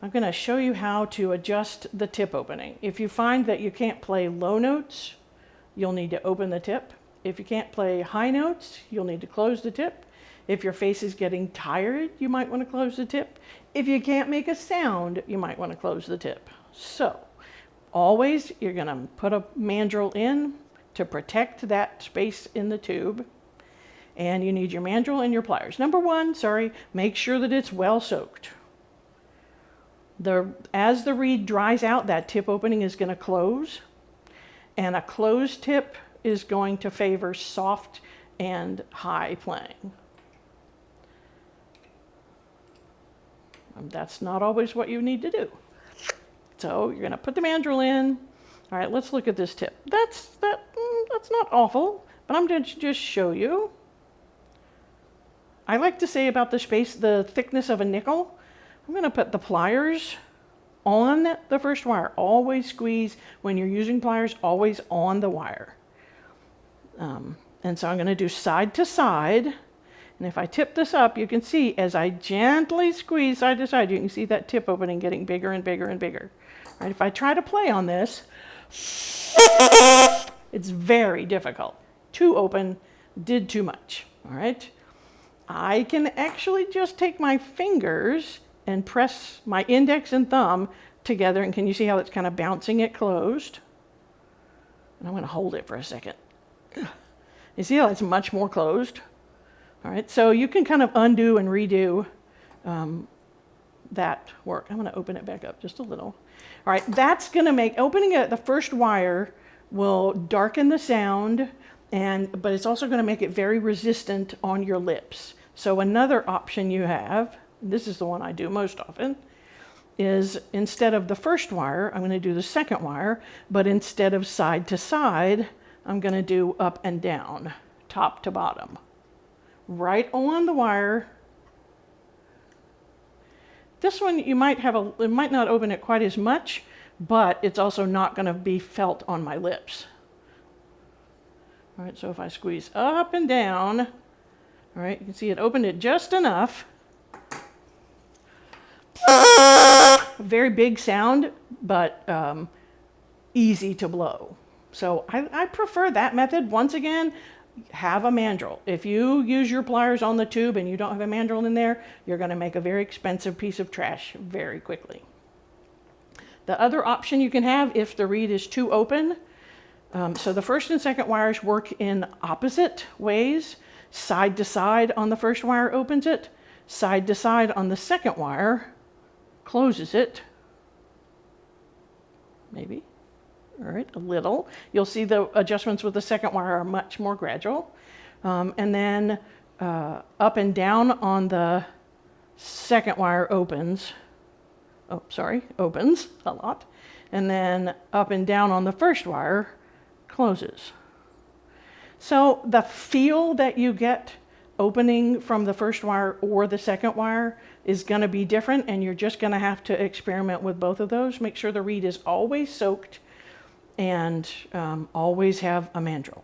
I'm going to show you how to adjust the tip opening. If you find that you can't play low notes, you'll need to open the tip. If you can't play high notes, you'll need to close the tip. If your face is getting tired, you might want to close the tip. If you can't make a sound, you might want to close the tip. So, always you're going to put a mandrel in to protect that space in the tube. And you need your mandrel and your pliers. Number one, make sure that it's well soaked. As the reed dries out, that tip opening is going to close. And a closed tip is going to favor soft and high playing. That's not always what you need to do. So you're going to put the mandrel in. All right, let's look at this tip. That's not awful, but I'm going to just show you. I like to say about the thickness of a nickel. I'm going to put the pliers on the first wire. Always squeeze when you're using pliers, always on the wire. And so I'm going to do side to side. And if I tip this up, you can see as I gently squeeze side to side, you can see that tip opening getting bigger and bigger and bigger. All right, if I try to play on this, it's very difficult. Too open, did too much. All right. I can actually just take my fingers and press my index and thumb together, and can you see how it's kind of bouncing it closed? And I'm going to hold it for a second. You see how it's much more closed? All right, so you can kind of undo and redo that work. I'm going to open it back up just a little. All right, that's going to make opening the first wire will darken the sound, but it's also going to make it very resistant on your lips. So another option you have, this is the one I do most often, is instead of the first wire, I'm going to do the second wire, but instead of side to side, I'm going to do up and down, top to bottom. Right on the wire. This one it might not open it quite as much, but it's also not going to be felt on my lips. All right, so if I squeeze up and down, all right, you can see it opened it just enough. Very big sound, but easy to blow. So I prefer that method. Once again, have a mandrel. If you use your pliers on the tube and you don't have a mandrel in there, you're going to make a very expensive piece of trash very quickly. The other option you can have if the reed is too open, so the first and second wires work in opposite ways. Side to side on the first wire opens it. Side to side on the second wire closes it. Maybe. All right, a little. You'll see the adjustments with the second wire are much more gradual. And then up and down on the second wire opens. Opens a lot. And then up and down on the first wire closes. So the feel that you get opening from the first wire or the second wire is going to be different, and you're just going to have to experiment with both of those. Make sure the reed is always soaked and always have a mandrel.